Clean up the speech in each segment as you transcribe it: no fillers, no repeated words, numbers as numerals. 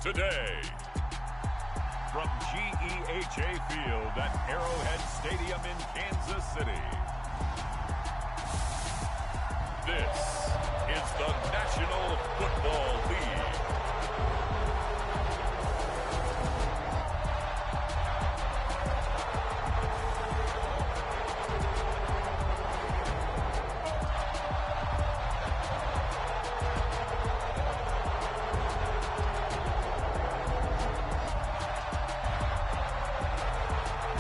today. From GEHA Field at Arrowhead Stadium in Kansas City. This is the National Football League.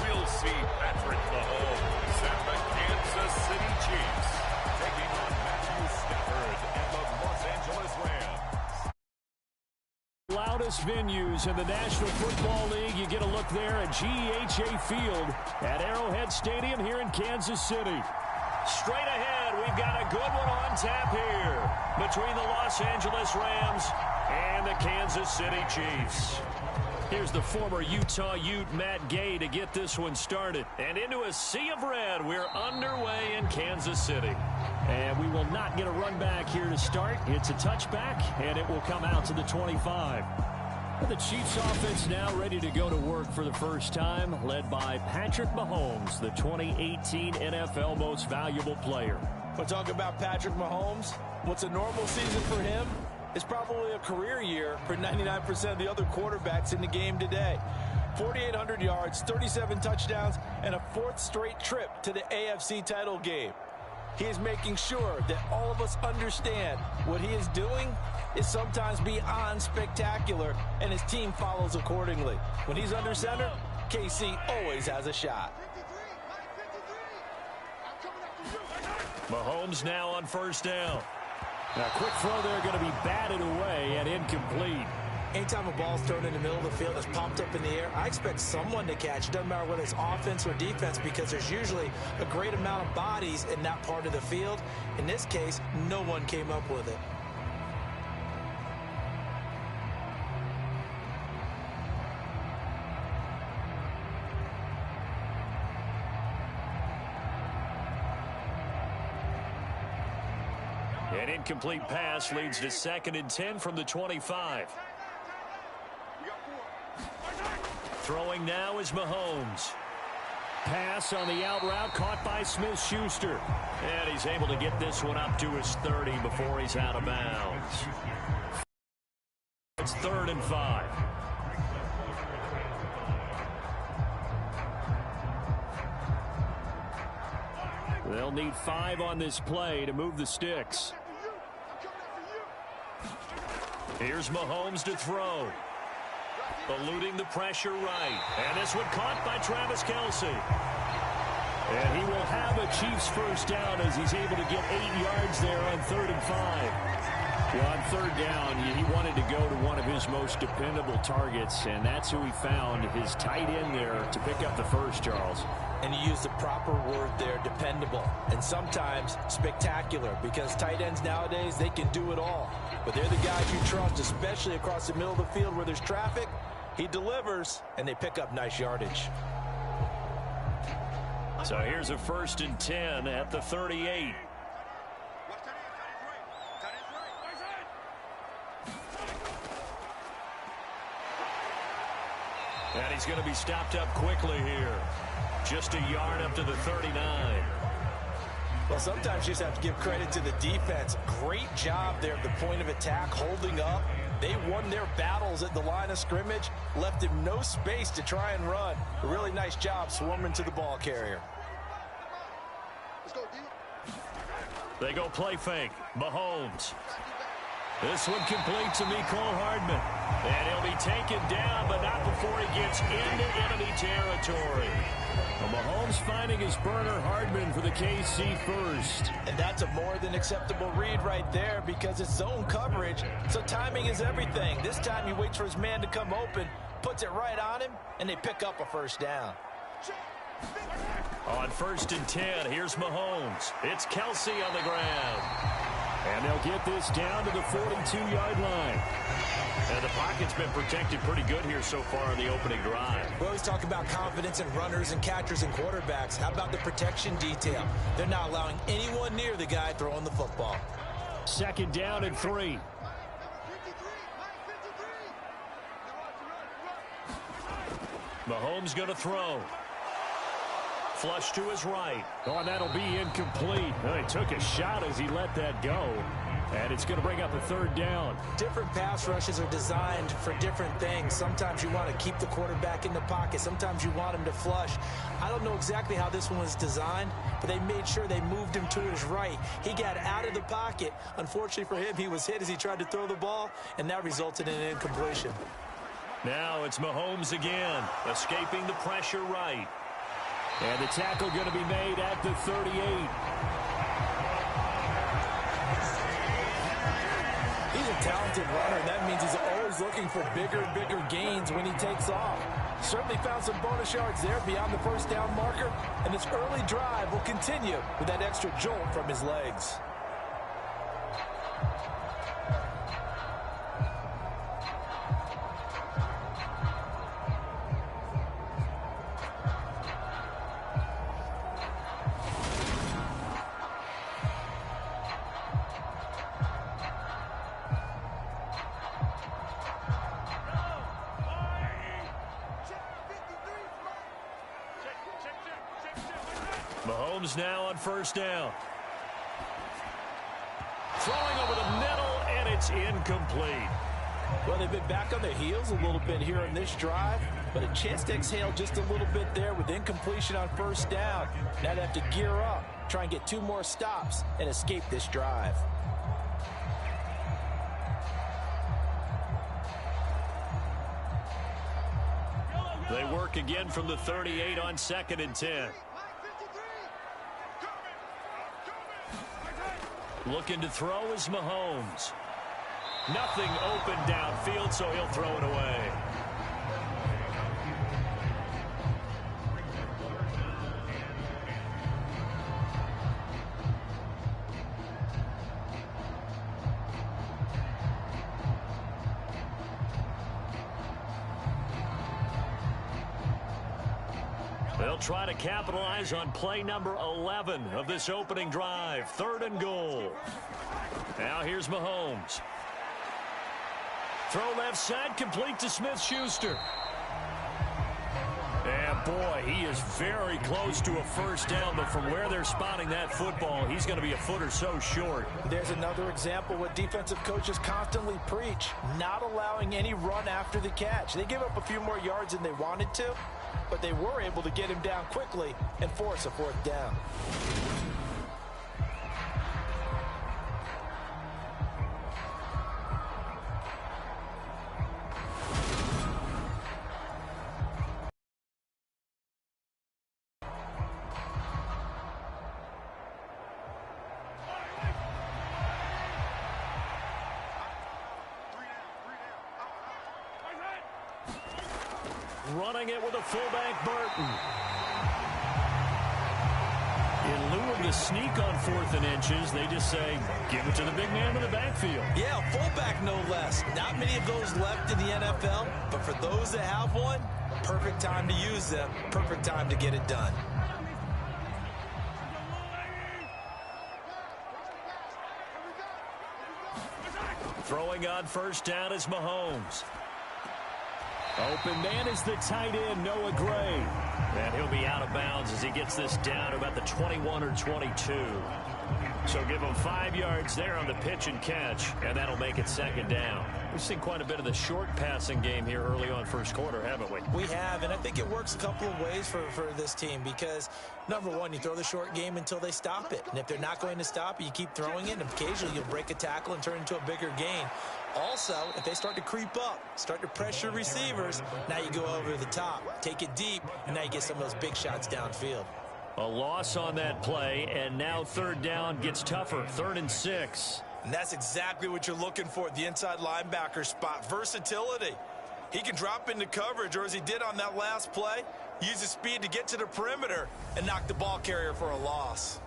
We'll see Patrick Mahomes and the Kansas City Chiefs taking on Matthew Stafford and the Los Angeles Rams. Loudest venues in the National Football League. You get a look there at GEHA Field at Arrowhead Stadium here in Kansas City. Straight ahead, we've got a good one on tap here between the Los Angeles Rams and the Kansas City Chiefs. Here's the former Utah Ute, Matt Gay, to get this one started. And into a sea of red, we're underway in Kansas City. And we will not get a run back here to start. It's a touchback, and it will come out to the 25. The Chiefs offense now ready to go to work for the first time, led by Patrick Mahomes, the 2018 NFL Most Valuable Player. We're talking about Patrick Mahomes. What's a normal season for him? It's probably a career year for 99% of the other quarterbacks in the game today. 4,800 yards, 37 touchdowns, and a fourth straight trip to the AFC title game. He is making sure that all of us understand what he is doing is sometimes beyond spectacular, and his team follows accordingly. When he's under center, KC always has a shot. Mahomes now on first down. Now, quick throw there, going to be batted away and incomplete. Anytime a ball's thrown in the middle of the field that's popped up in the air, I expect someone to catch. Doesn't matter whether it's offense or defense, because there's usually a great amount of bodies in that part of the field. In this case, no one came up with it. An incomplete pass leads to 2nd and 10 from the 25. Throwing now is Mahomes. Pass on the out route caught by Smith-Schuster. And he's able to get this one up to his 30 before he's out of bounds. It's 3rd and 5. They'll need 5 on this play to move the sticks. Here's Mahomes to throw. Eluding the pressure right. And this one caught by Travis Kelce. And he will have a Chiefs first down as he's able to get 8 yards there on 3rd and 5. Well, on 3rd down, he wanted to go to one of his most dependable targets, and that's who he found, his tight end there, to pick up the first, Charles. And you use the proper word there, dependable, and sometimes spectacular, because tight ends nowadays, they can do it all. But they're the guys you trust, especially across the middle of the field where there's traffic. He delivers, and they pick up nice yardage. So here's a 1st and 10 at the 38. And he's going to be stopped up quickly here. Just a yard up to the 39. Well, sometimes you just have to give credit to the defense. Great job there at the point of attack, holding up. They won their battles at the line of scrimmage, left him no space to try and run. A really nice job swarming to the ball carrier. They go play fake. Mahomes. This one complete to Mecole Hardman. And he'll be taken down, but not before he gets into enemy territory. Well, Mahomes finding his burner Hardman for the KC first. And that's a more than acceptable read right there, because it's zone coverage, so timing is everything. This time he waits for his man to come open, puts it right on him, and they pick up a first down. On 1st and 10, here's Mahomes. It's Kelce on the ground. And they'll get this down to the 42-yard line. And the pocket's been protected pretty good here so far in the opening drive. We always talk about confidence in runners and catchers and quarterbacks. How about the protection detail? They're not allowing anyone near the guy throwing the football. 2nd down and 3. Mahomes going to throw. Flush to his right. Oh, and that'll be incomplete. Oh, he took a shot as he let that go. And it's going to bring up a third down. Different pass rushes are designed for different things. Sometimes you want to keep the quarterback in the pocket. Sometimes you want him to flush. I don't know exactly how this one was designed, but they made sure they moved him to his right. He got out of the pocket. Unfortunately for him, he was hit as he tried to throw the ball, and that resulted in an incompletion. Now it's Mahomes again, escaping the pressure right. And the tackle going to be made at the 38. He's a talented runner, and that means he's always looking for bigger and bigger gains when he takes off. Certainly found some bonus yards there beyond the first down marker, and this early drive will continue with that extra jolt from his legs. Mahomes now on first down. Throwing over the middle, and it's incomplete. Well, they've been back on their heels a little bit here in this drive, but a chance to exhale just a little bit there with incompletion on first down. Now they have to gear up, try and get 2 more stops, and escape this drive. They work again from the 38 on 2nd and 10. Looking to throw is Mahomes. Nothing open downfield, so he'll throw it away. They'll try to capitalize on play number 11 of this opening drive. 3rd and goal. Now here's Mahomes. Throw left side, complete to Smith-Schuster. And boy, he is very close to a first down, but from where they're spotting that football, he's going to be a foot or so short. There's another example what defensive coaches constantly preach, not allowing any run after the catch. They give up a few more yards than they wanted to, but they were able to get him down quickly and force a 4th down. Running it with a fullback, Burton. In lieu of the sneak on 4th and inches, they just say, give it to the big man in the backfield. Yeah, fullback no less. Not many of those left in the NFL, but for those that have one, perfect time to use them, perfect time to get it done. Throwing on first down is Mahomes. Open man is the tight end, Noah Gray. And he'll be out of bounds as he gets this down to about the 21 or 22. So give him 5 yards there on the pitch and catch, and that'll make it 2nd down. We've seen quite a bit of the short passing game here early on first quarter, haven't we? We have, and I think it works a couple of ways for this team because, number one, you throw the short game until they stop it. And if they're not going to stop it, you keep throwing it, and occasionally you'll break a tackle and turn it into a bigger gain. Also, if they start to creep up, start to pressure receivers, now you go over the top, take it deep, and now you get some of those big shots downfield. A loss on that play, and now 3rd down gets tougher, 3rd and 6. And that's exactly what you're looking for at the inside linebacker spot, versatility. He can drop into coverage, or as he did on that last play, use his speed to get to the perimeter and knock the ball carrier for a loss.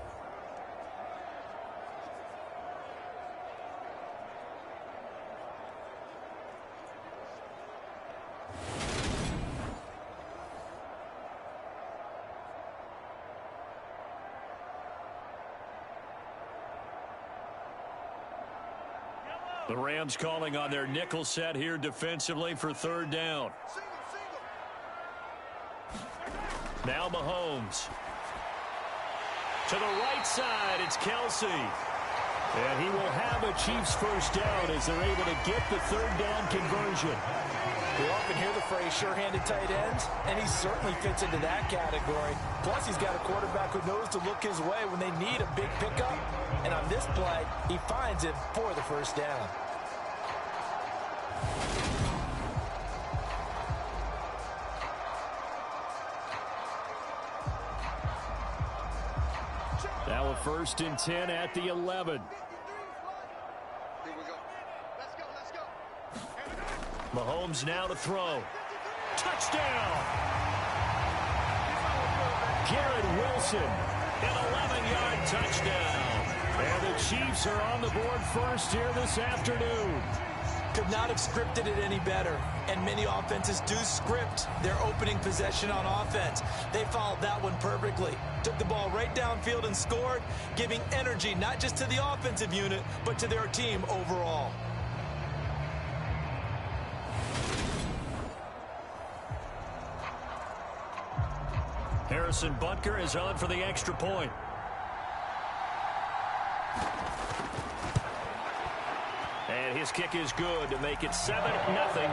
The Rams calling on their nickel set here defensively for 3rd down. Now Mahomes. To the right side, it's Kelsey. And he will have a Chiefs first down as they're able to get the third down conversion. We often hear the phrase sure-handed tight ends, and he certainly fits into that category. Plus, he's got a quarterback who knows to look his way when they need a big pickup. And on this play, he finds it for the first down. Now a 1st and 10 at the 11. Mahomes now to throw. Touchdown! Garrett Wilson, an 11-yard touchdown. And the Chiefs are on the board first here this afternoon. Could not have scripted it any better. And many offenses do script their opening possession on offense. They followed that one perfectly. Took the ball right downfield and scored, giving energy not just to the offensive unit, but to their team overall. Harrison Butker is on for the extra point. And his kick is good to make it 7-0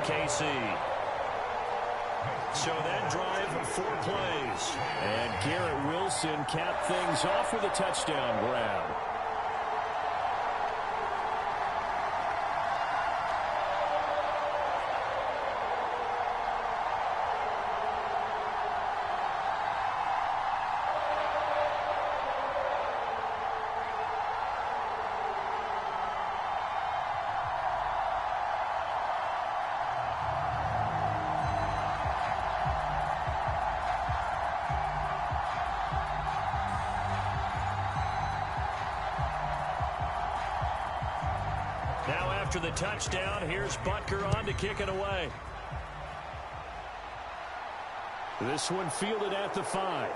KC. So that drive, 4 plays. And Garrett Wilson capped things off with a touchdown grab. Now after the touchdown, here's Butker on to kick it away. This one fielded at the 5.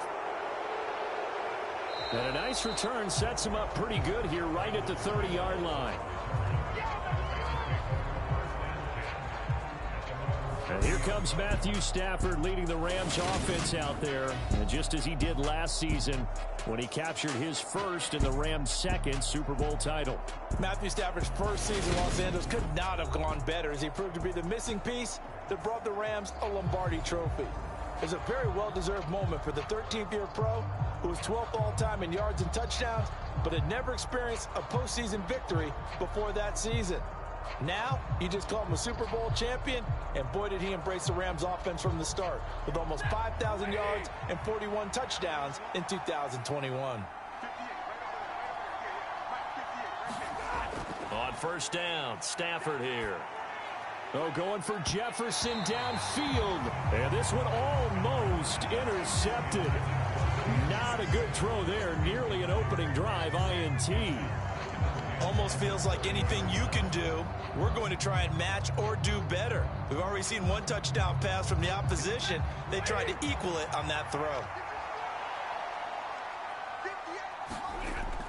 And a nice return sets him up pretty good here right at the 30-yard line. And here comes Matthew Stafford leading the Rams offense out there. And just as he did last season when he captured his first and the Rams' second Super Bowl title. Matthew Stafford's first season in Los Angeles could not have gone better as he proved to be the missing piece that brought the Rams a Lombardi trophy. It's a very well-deserved moment for the 13th-year pro who was 12th all-time in yards and touchdowns, but had never experienced a postseason victory before that season. Now, you just call him a Super Bowl champion, and boy did he embrace the Rams offense from the start with almost 5,000 yards and 41 touchdowns in 2021. On first down, Stafford here. Oh, going for Jefferson downfield. And this one almost intercepted. Not a good throw there. Nearly an opening drive INT. Almost feels like anything you can do, we're going to try and match or do better. We've already seen one touchdown pass from the opposition. They tried to equal it on that throw.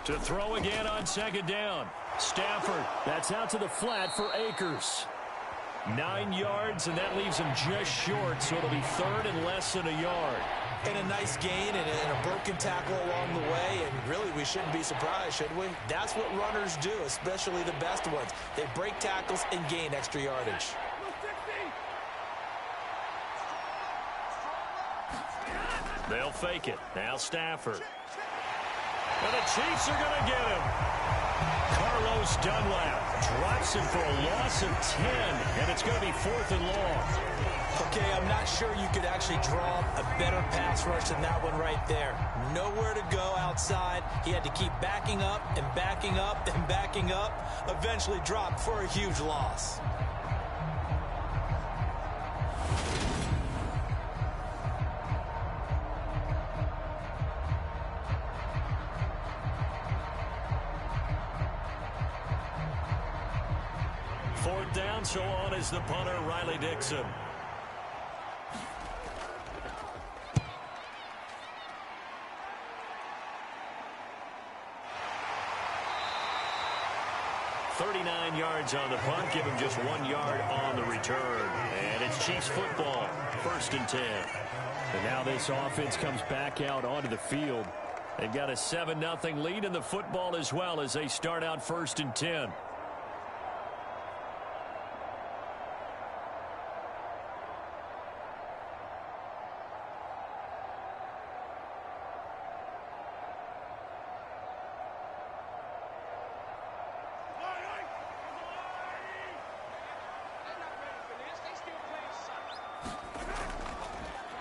To throw again on second down. Stafford, that's out to the flat for Akers. 9 yards, and that leaves him just short, so it'll be third and less than a yard. And a nice gain and a broken tackle along the way, and really we shouldn't be surprised, should we? That's what runners do, especially the best ones. They break tackles and gain extra yardage. They'll fake it. Now Stafford. And the Chiefs are going to get him. Carlos Dunlap drops him for a loss of 10, and it's going to be 4th and long. Okay, I'm not sure you could actually draw a better pass rush than that one right there. Nowhere to go outside. He had to keep backing up and backing up and backing up. Eventually dropped for a huge loss. Fourth down, so on is the punter, Riley Dixon. 39 yards on the punt, give him just 1 yard on the return. And it's Chiefs football, 1st and 10. And now this offense comes back out onto the field. They've got a 7-0 lead in the football as well as they start out 1st and 10.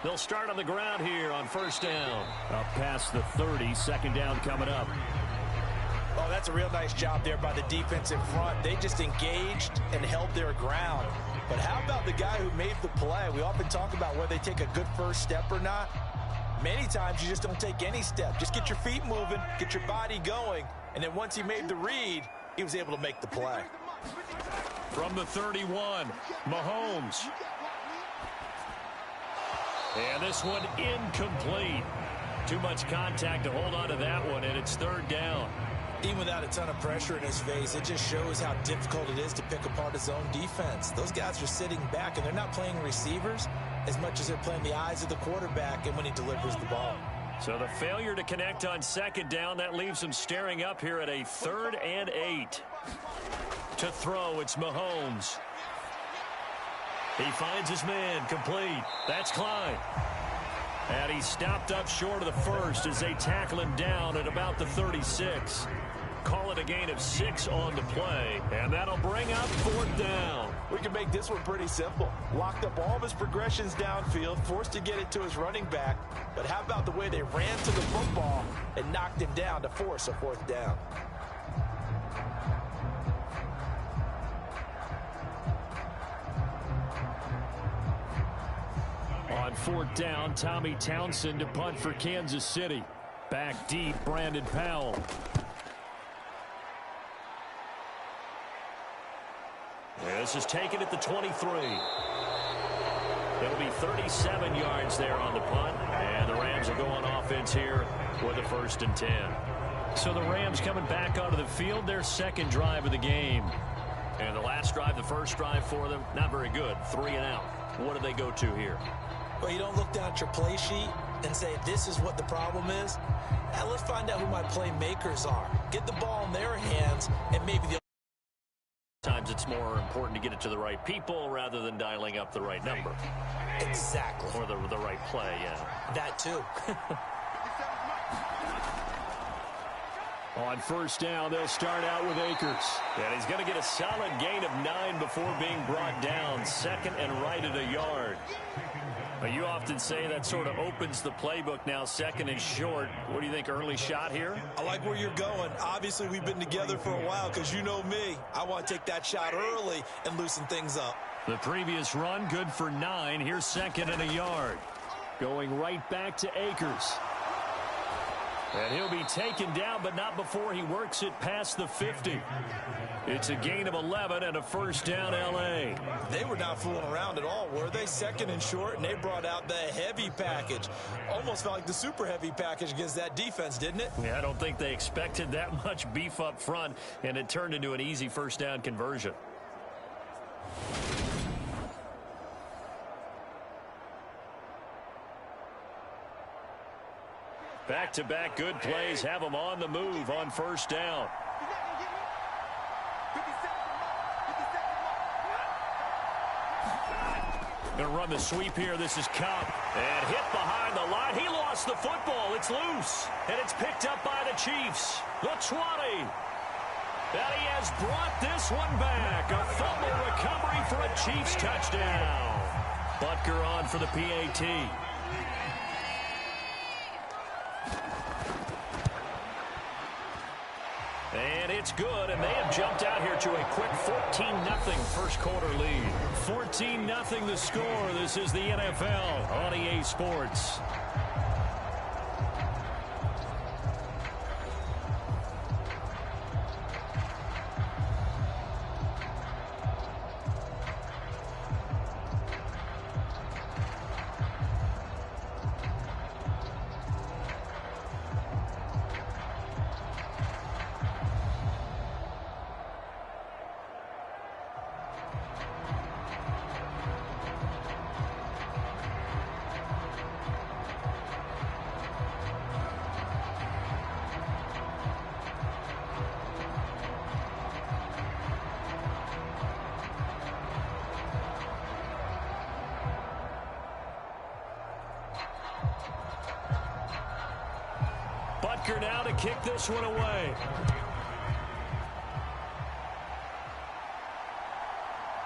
They'll start on the ground here on 1st down. Up past the 30, 2nd down coming up. Oh, that's a real nice job there by the defense in front. They just engaged and held their ground. But how about the guy who made the play? We often talk about whether they take a good first step or not. Many times you just don't take any step. Just get your feet moving, get your body going, and then once he made the read, he was able to make the play. From the 31, Mahomes. And this one incomplete. Too much contact to hold on to that one, and it's 3rd down. Even without a ton of pressure in his face, it just shows how difficult it is to pick apart his own defense. Those guys are sitting back, and they're not playing receivers as much as they're playing the eyes of the quarterback and when he delivers the ball. So the failure to connect on 2nd down, that leaves him staring up here at a 3rd and 8. To throw, it's Mahomes. He finds his man, complete. That's Klein. And he's stopped up short of the 1st as they tackle him down at about the 36. Call it a gain of 6 on the play, and that'll bring up 4th down. We can make this one pretty simple. Locked up all of his progressions downfield, forced to get it to his running back. But how about the way they ran to the football and knocked him down to force a 4th down? On 4th down, Tommy Townsend to punt for Kansas City. Back deep, Brandon Powell. This is taken at the 23. It'll be 37 yards there on the punt, and the Rams will go on offense here with a 1st and 10. So the Rams coming back onto the field, their 2nd drive of the game. And the last drive, the first drive for them, not very good. 3 and out. What do they go to here? Well, you don't look down at your play sheet and say, this is what the problem is. Now, let's find out who my playmakers are. Get the ball in their hands, and maybe the Sometimes it's more important to get it to the right people rather than dialing up the right number. Exactly. Or the right play, yeah. That too. On 1st down, they'll start out with Akers. And he's going to get a solid gain of 9 before being brought down. 2nd and right at a yard. But you often say that sort of opens the playbook now, 2nd and short. What do you think, early shot here? I like where you're going. Obviously, we've been together for a while because you know me. I want to take that shot early and loosen things up. The previous run, good for 9. Here's 2nd and a yard. Going right back to Akers. And he'll be taken down, but not before he works it past the 50. It's a gain of 11 and a 1st down, L.A. They were not fooling around at all, were they? 2nd and short, and they brought out the heavy package. Almost felt like the super heavy package against that defense, didn't it? Yeah, I don't think they expected that much beef up front, and it turned into an easy 1st down conversion. Back-to-back good plays have them on the move on 1st down. Going to run the sweep here. This is Cup. And hit behind the line. He lost the football. It's loose. And it's picked up by the Chiefs. The 20. And he has brought this one back. A fumble recovery for a Chiefs touchdown. Butker on for the PAT. And it's good, and they have jumped out here to a quick 14-0 first quarter lead. 14-0 the score. This is the NFL on EA Sports. Butker now to kick this one away.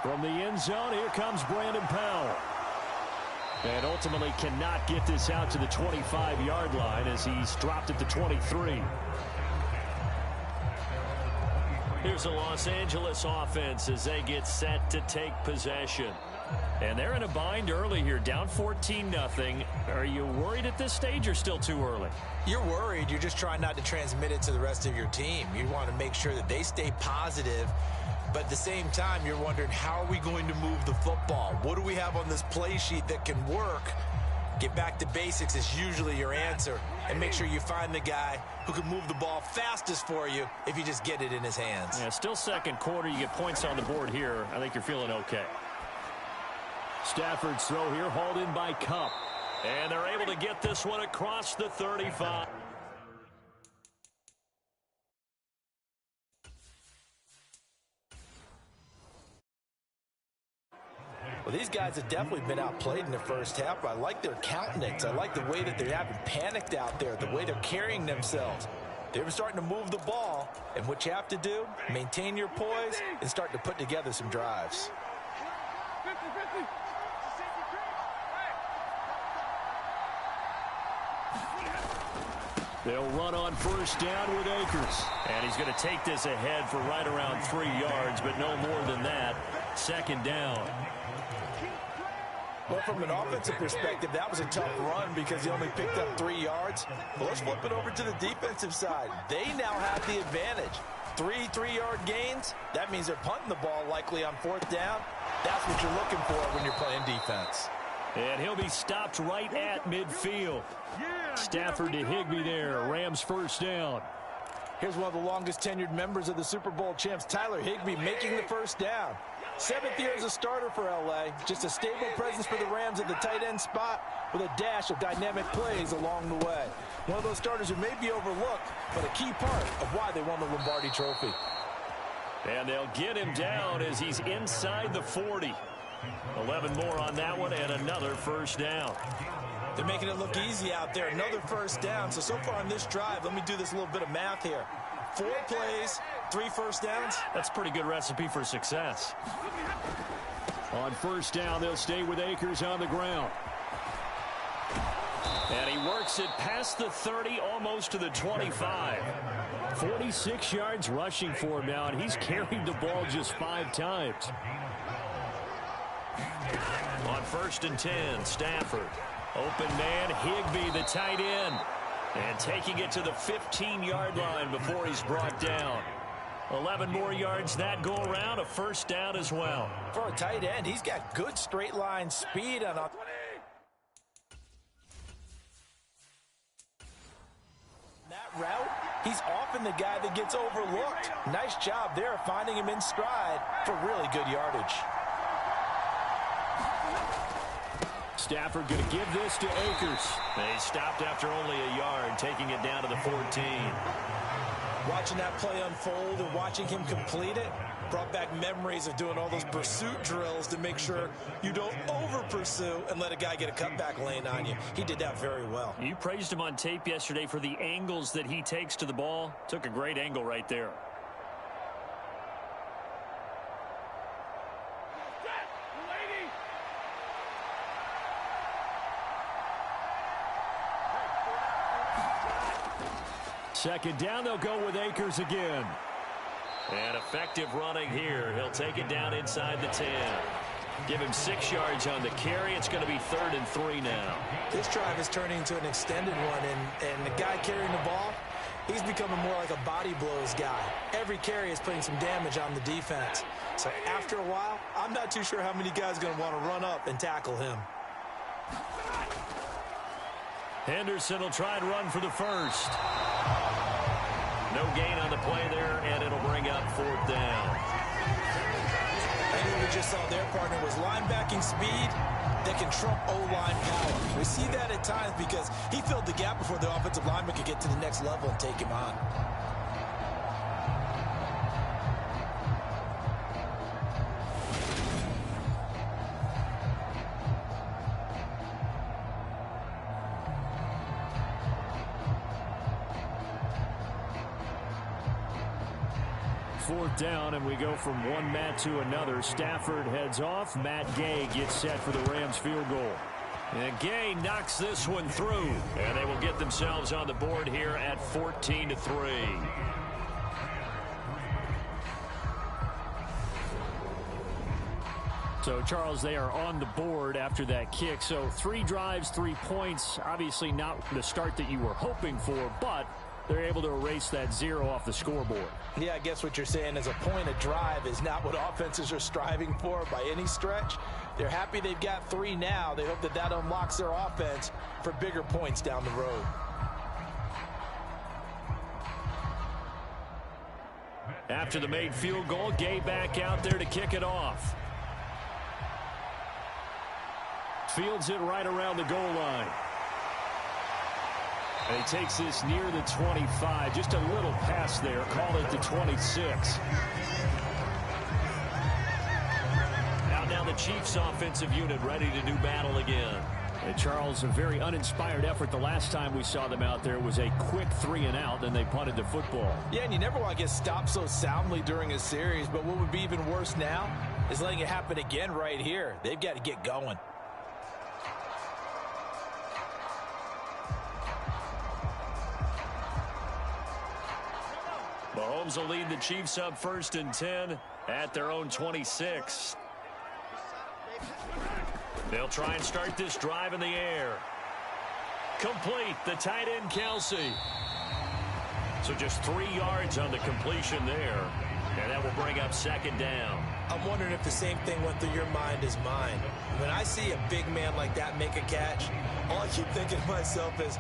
From the end zone, here comes Brandon Powell. And ultimately cannot get this out to the 25-yard line as he's dropped at the 23. Here's the Los Angeles offense as they get set to take possession. And they're in a bind early here, down 14-0. Are you worried at this stage or still too early? You're worried. You're just trying not to transmit it to the rest of your team. You want to make sure that they stay positive. But at the same time, you're wondering, how are we going to move the football? What do we have on this play sheet that can work? Get back to basics is usually your answer. And make sure you find the guy who can move the ball fastest for you if you just get it in his hands. Yeah, still second quarter. You get points on the board here. I think you're feeling okay. Stafford's throw here, hauled in by Kupp. And they're able to get this one across the 35. Well, these guys have definitely been outplayed in the first half, but I like their countenance. I like the way that they haven't panicked out there, the way they're carrying themselves. They're starting to move the ball, and what you have to do, maintain your poise and start to put together some drives. They'll run on first down with Akers. And he's going to take this ahead for right around 3 yards, but no more than that. Second down. Well, from an offensive perspective, that was a tough run because he only picked up 3 yards. But let's flip it over to the defensive side. They now have the advantage. 3 3-yard gains. That means they're punting the ball likely on fourth down. That's what you're looking for when you're playing defense. And he'll be stopped right at midfield. Stafford to Higbee there. Rams first down. Here's one of the longest tenured members of the Super Bowl champs, Tyler Higbee, making the first down. 7th year as a starter for L.A. Just a stable presence for the Rams at the tight end spot with a dash of dynamic plays along the way. One of those starters who may be overlooked, but a key part of why they won the Lombardi Trophy. And they'll get him down as he's inside the 40. 11 more on that one and another first down. They're making it look easy out there. Another first down. So far on this drive, let me do this little bit of math here. 4 plays, 3 first downs. That's a pretty good recipe for success. On first down, they'll stay with Akers on the ground. And he works it past the 30, almost to the 25. 46 yards rushing for him now, and he's carried the ball just 5 times. On 1st and 10, Stafford. Open man, Higbee, the tight end. And taking it to the 15-yard line before he's brought down. 11 more yards that go around, a first down as well. For a tight end, he's got good straight line speed on a that route. He's often the guy that gets overlooked. Nice job there finding him in stride for really good yardage. Stafford going to give this to Akers. They stopped after only a yard, taking it down to the 14. Watching that play unfold and watching him complete it brought back memories of doing all those pursuit drills to make sure you don't over-pursue and let a guy get a cutback lane on you. He did that very well. You praised him on tape yesterday for the angles that he takes to the ball. Took a great angle right there. Second down, they'll go with Akers again. And effective running here. He'll take it down inside the 10. Give him 6 yards on the carry. It's going to be 3rd and 3 now. This drive is turning into an extended one, and the guy carrying the ball, he's becoming more like a body blows guy. Every carry is putting some damage on the defense. So after a while, I'm not too sure how many guys are going to want to run up and tackle him. Henderson will try and run for the first. No gain on the play there, and it'll bring up 4th down. And what we just saw their partner was linebacking speed that can trump O-line power. We see that at times because he filled the gap before the offensive lineman could get to the next level and take him on. 4th down, and we go from one Matt to another. Stafford heads off. Matt Gay gets set for the Rams field goal. And Gay knocks this one through, and they will get themselves on the board here at 14-3. So, Charles, they are on the board after that kick. So 3 drives, 3 points. Obviously not the start that you were hoping for, but they're able to erase that 0 off the scoreboard. Yeah, I guess what you're saying is a point a drive is not what offenses are striving for by any stretch. They're happy they've got 3 now. They hope that that unlocks their offense for bigger points down the road. After the made field goal, Gay back out there to kick it off. Fields it right around the goal line. And he takes this near the 25. Just a little pass there. Call it the 26. Now the Chiefs offensive unit ready to do battle again. And Charles, a very uninspired effort the last time we saw them out there. It was a quick 3 and out, then they punted the football. Yeah, and you never want to get stopped so soundly during a series, but what would be even worse now is letting it happen again right here. They've got to get going. Mahomes will lead the Chiefs up 1st and 10 at their own 26. They'll try and start this drive in the air. Complete, the tight end Kelsey. So just 3 yards on the completion there. And that will bring up 2nd down. I'm wondering if the same thing went through your mind as mine. When I see a big man like that make a catch, all I keep thinking to myself is,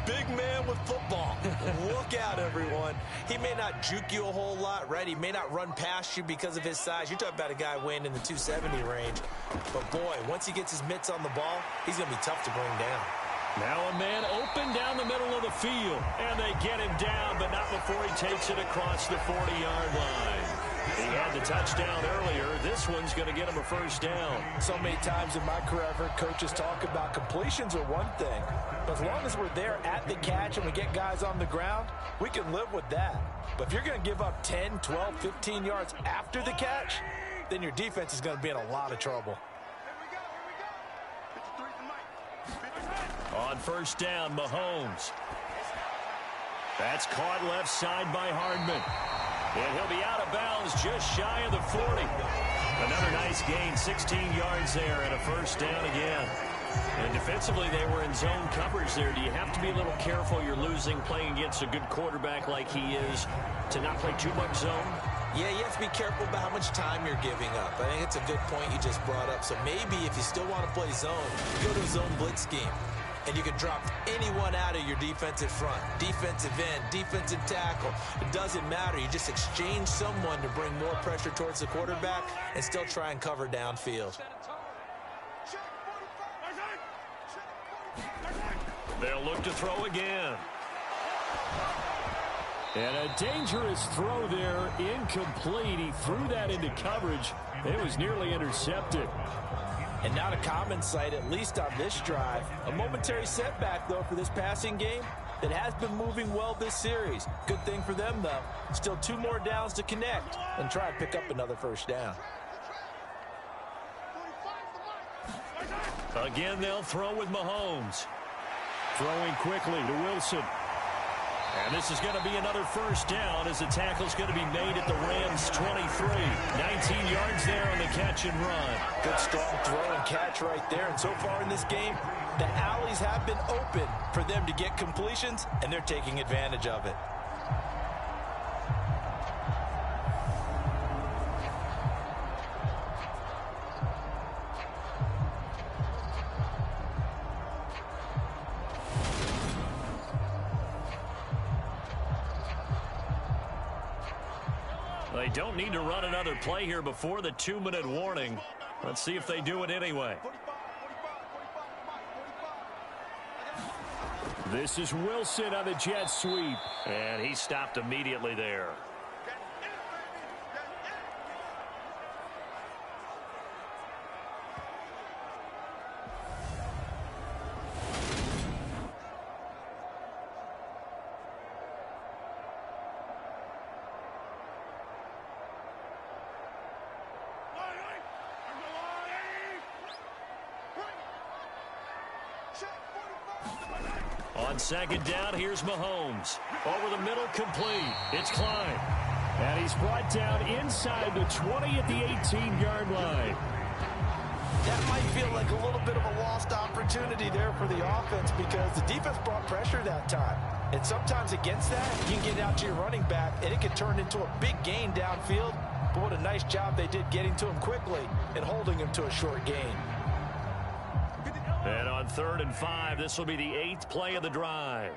big man with football. Look out, everyone. He may not juke you a whole lot, right? He may not run past you because of his size. You're talking about a guy weighing in the 270 range. But, boy, once he gets his mitts on the ball, he's going to be tough to bring down. Now a man open down the middle of the field. And they get him down, but not before he takes it across the 40-yard line. He had the touchdown earlier. This one's going to get him a 1st down. So many times in my career I've heard coaches talk about completions are one thing. But as long as we're there at the catch and we get guys on the ground, we can live with that. But if you're going to give up 10, 12, 15 yards after the catch, then your defense is going to be in a lot of trouble. On 1st down, Mahomes. That's caught left side by Hardman. And he'll be out of bounds just shy of the 40. Another nice gain, 16 yards there, and a 1st down again. And defensively, they were in zone coverage there. Do you have to be a little careful? You're losing playing against a good quarterback like he is to not play too much zone? Yeah, you have to be careful about how much time you're giving up. I think it's a good point you just brought up. So maybe if you still want to play zone, go to a zone blitz scheme. And you can drop anyone out of your defensive front. Defensive end, defensive tackle. It doesn't matter. You just exchange someone to bring more pressure towards the quarterback and still try and cover downfield. They'll look to throw again. And a dangerous throw there, incomplete. He threw that into coverage. It was nearly intercepted. And not a common sight, at least on this drive. A momentary setback, though, for this passing game that has been moving well this series. Good thing for them, though. Still 2 more downs to connect and try and pick up another 1st down. Again, they'll throw with Mahomes. Throwing quickly to Wilson. And this is going to be another 1st down as the tackle's going to be made at the Rams' 23. 19 yards there on the catch and run. Good strong throw and catch right there. And so far in this game, the alleys have been open for them to get completions, and they're taking advantage of it. They don't need to run another play here before the 2-minute warning. Let's see if they do it anyway. This is Wilson on the jet sweep. And he stopped immediately there. On second down, here's Mahomes. Over the middle, complete. It's Klein. And he's brought down inside the 20 at the 18-yard line. That might feel like a little bit of a lost opportunity there for the offense because the defense brought pressure that time. And sometimes against that, you can get out to your running back, and it can turn into a big gain downfield. But what a nice job they did getting to him quickly and holding him to a short gain. And on 3rd and 5, this will be the 8th play of the drive.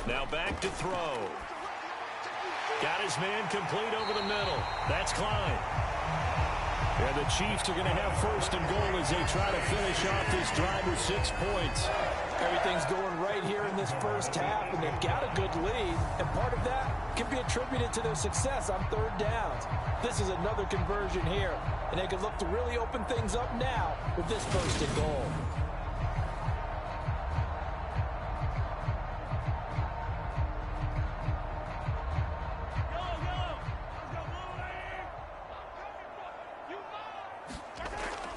Now back to throw. Got his man complete over the middle. That's Klein. And the Chiefs are going to have 1st and goal as they try to finish off this drive with 6 points. Everything's going right here in this first half, and they've got a good lead. And part of that can be attributed to their success on 3rd downs. This is another conversion here, and they can look to really open things up now with this 1st and goal.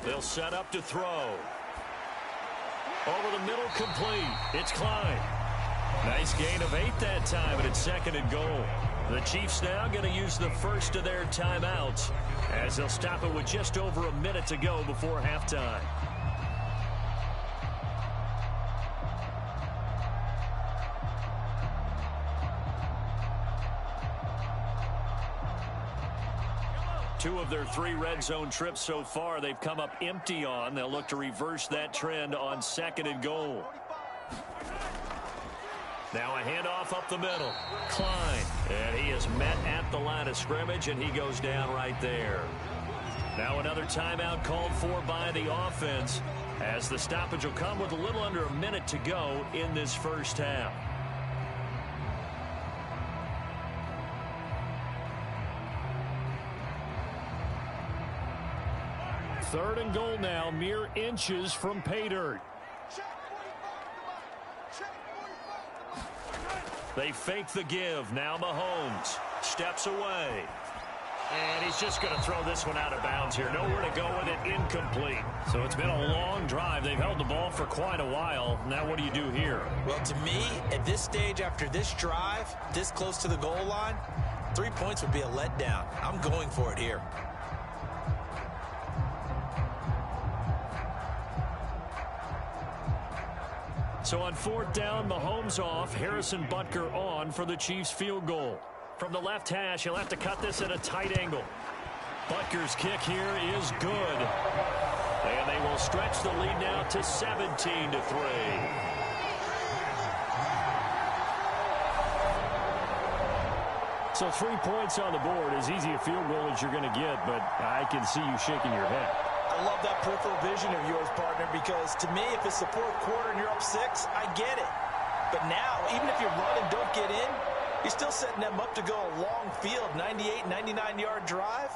They'll set up to throw. Over the middle, complete. It's Klein. Nice gain of 8 that time, and it's 2nd and goal. The Chiefs now going to use the first of their timeouts as they'll stop it with just over a minute to go before halftime. Two of their 3 red zone trips so far, they've come up empty on. They'll look to reverse that trend on 2nd and goal. Now a handoff up the middle. Klein. And he is met at the line of scrimmage, and he goes down right there. Now another timeout called for by the offense as the stoppage will come with a little under a minute to go in this first half. Third and goal now, mere inches from pay dirt. They fake the give. Now Mahomes steps away. And he's just going to throw this one out of bounds here. Nowhere to go with it. Incomplete. So it's been a long drive. They've held the ball for quite a while. Now what do you do here? Well, to me, at this stage, after this drive, this close to the goal line, 3 points would be a letdown. I'm going for it here. So on 4th down, Mahomes off, Harrison Butker on for the Chiefs field goal. From the left hash, he'll have to cut this at a tight angle. Butker's kick here is good. And they will stretch the lead now to 17-3. So 3 points on the board, as easy a field goal as you're going to get, but I can see you shaking your head. I love that peripheral vision of yours, partner, because to me, if it's the 4th quarter and you're up 6, I get it. But now, even if you run and don't get in, you're still setting them up to go a long field, 98, 99-yard drive.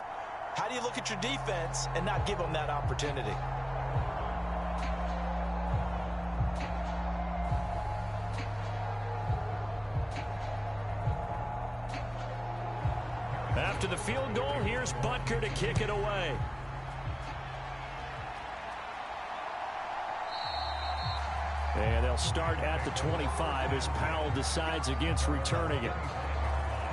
How do you look at your defense and not give them that opportunity? After the field goal, here's Butker to kick it away. And they'll start at the 25 as Powell decides against returning it.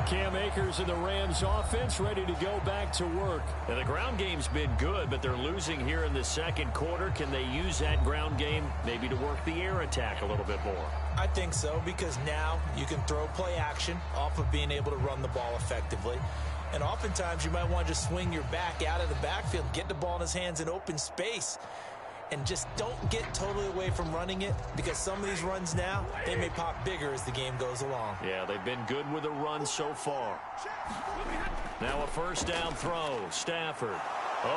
Cam Akers and the Rams offense ready to go back to work. Now, the ground game's been good, but they're losing here in the 2nd quarter. Can they use that ground game maybe to work the air attack a little bit more? I think so, because now you can throw play action off of being able to run the ball effectively. And oftentimes you might want to just swing your back out of the backfield, get the ball in his hands in open space. And just don't get totally away from running it, because some of these runs now, they may pop bigger as the game goes along. Yeah, they've been good with the run so far. Now a 1st down throw. Stafford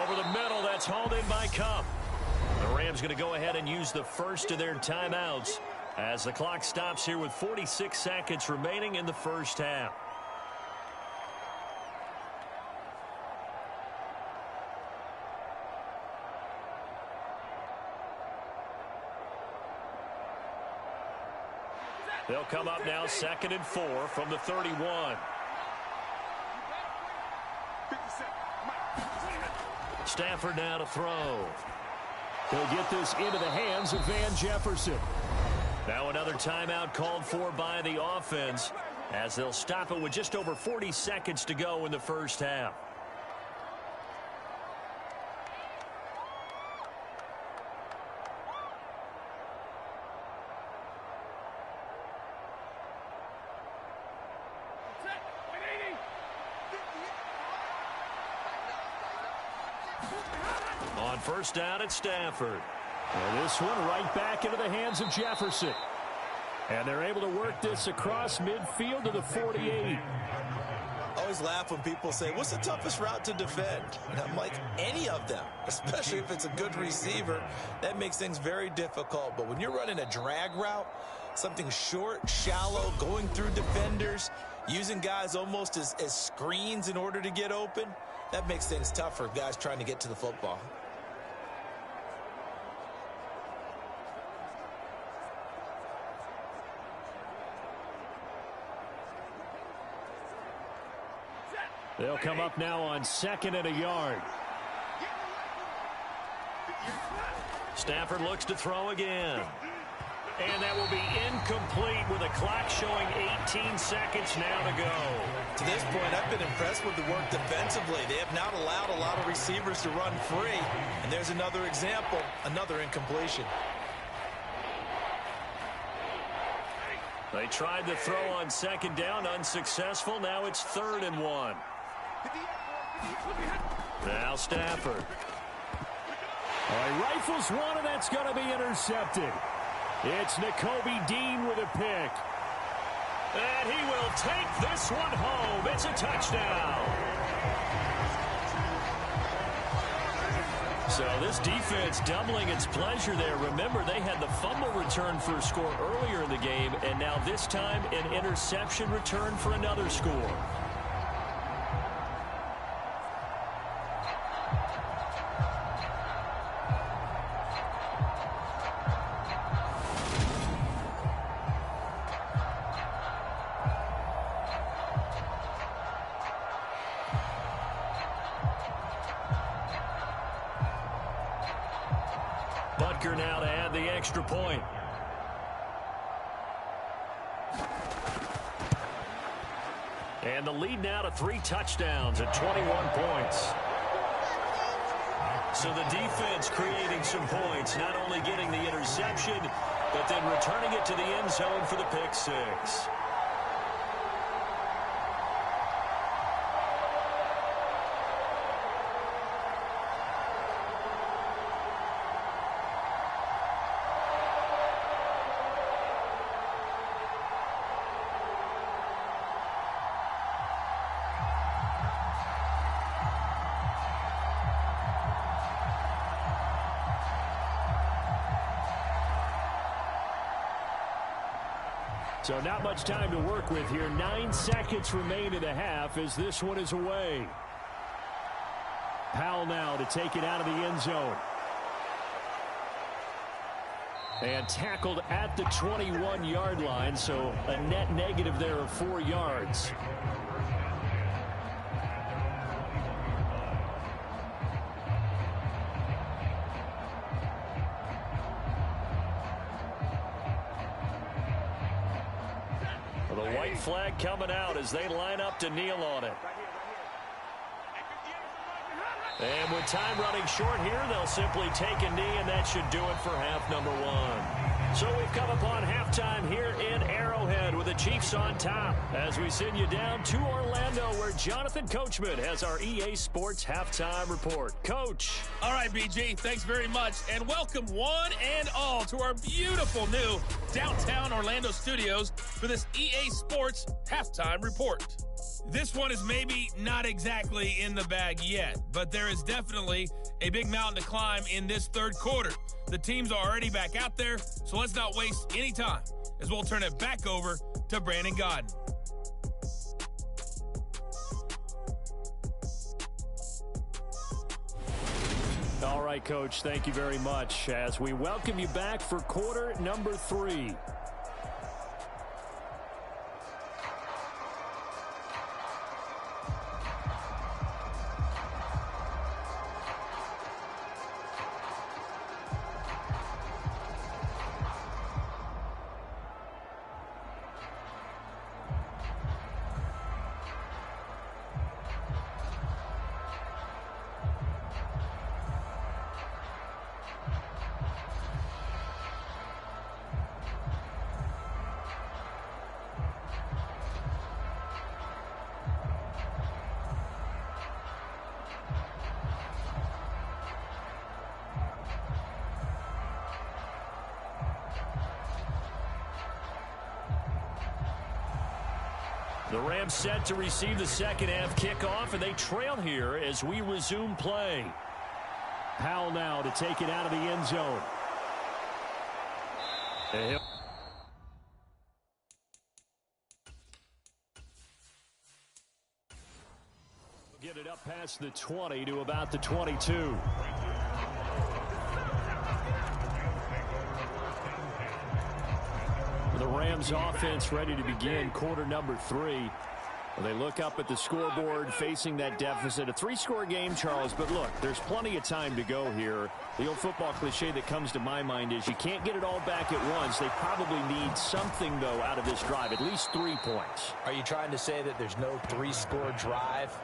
over the middle. That's hauled in by Cup. The Rams going to go ahead and use the first of their timeouts as the clock stops here with 46 seconds remaining in the first half. They'll come up now 2nd and 4 from the 31. Stafford now to throw. He'll get this into the hands of Van Jefferson. Now another timeout called for by the offense as they'll stop it with just over 40 seconds to go in the first half. On first down at Stafford. And this one right back into the hands of Jefferson. And they're able to work this across midfield to the 48. I always laugh when people say, what's the toughest route to defend? And I'm like, any of them, especially if it's a good receiver. That makes things very difficult. But when you're running a drag route, something short, shallow, going through defenders, using guys almost as screens in order to get open, that makes things tough for guys trying to get to the football. They'll come up now on 2nd and a yard. Stafford looks to throw again. And that will be incomplete with a clock showing 18 seconds now to go. To this point, I've been impressed with the work defensively. They have not allowed a lot of receivers to run free. And there's another example, another incompletion. They tried the throw on 2nd down, unsuccessful. Now it's 3rd and 1. Now Stafford. He rifles one, and that's going to be intercepted. It's Nakobe Dean with a pick. And he will take this one home. It's a touchdown. So this defense doubling its pleasure there. Remember, they had the fumble return for a score earlier in the game, and now this time an interception return for another score. Butker now to add the extra point. And the lead now to 3 touchdowns at 21 points. So the defense creating some points, not only getting the interception, but then returning it to the end zone for the pick six. So not much time to work with here. 9 seconds remain in the half as this one is away. Powell now to take it out of the end zone. And tackled at the 21-yard line, so a net negative there of 4 yards. The white flag coming out as they line up to kneel on it. And with time running short here, they'll simply take a knee, and that should do it for half number 1. So we've come upon halftime here in Arrowhead with the Chiefs on top as we send you down to Orlando where Jonathan Coachman has our EA Sports halftime report. Coach. All right, BG, thanks very much, and welcome one and all to our beautiful new downtown Orlando studios for this EA Sports halftime report. This one is maybe not exactly in the bag yet, but there is definitely a big mountain to climb in this third quarter. The teams are already back out there, so let's not waste any time as we'll turn it back over to Brandon Godden. All right, Coach, thank you very much as we welcome you back for quarter number 3. The Rams set to receive the second half kickoff, and they trail here as we resume play. Powell now to take it out of the end zone. Get it up past the 20 to about the 22. The Rams offense ready to begin quarter number 3. They look up at the scoreboard facing that deficit. A 3-score game, Charles, but look, there's plenty of time to go here. The old football cliche that comes to my mind is you can't get it all back at once. They probably need something, though, out of this drive, at least 3 points. Are you trying to say that there's no 3-score drive